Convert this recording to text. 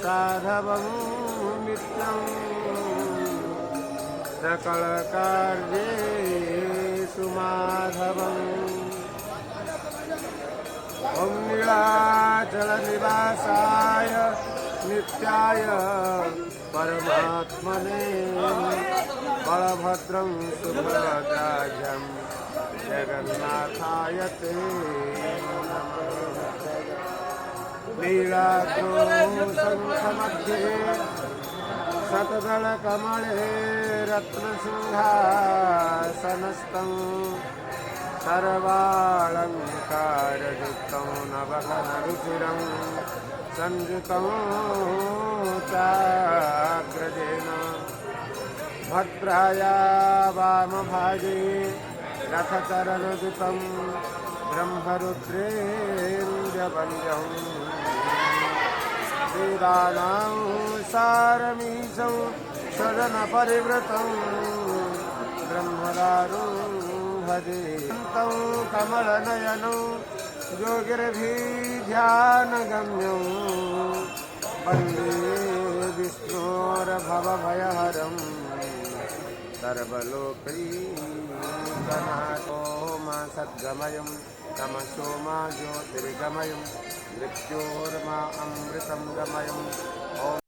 साधवं नित्यं सकलकार्येषु माधवम् ॐ नीलाचलनिवासाय नित्याय परमात्मने बलभद्रं सुभद्राढ्यं जगन्नाथाय ते नीलाद्रो शङ्खमध्ये शतदलकमले रत्नसिंहासनस्थं सर्वालङ्कारयुक्तं नवघनरुचिरं संयुतं चाग्रजेन भद्राया वामभागे रथचरणयुतं ब्रह्मरुद्रेन्द्रवन्द्यं वेदानां सारमीशं शरणपरिवृतं ब्रह्मदारुं भजे तं कमलनयनं योगिर्भिध्यानगम्यं वन्दे विष्णोर्भवभयहरं सर्वलोकैकनाथो मा सद्गमयं तमसो मा ज्योतिर्गमयं मृत्योर्मा अमृतं गमयम्।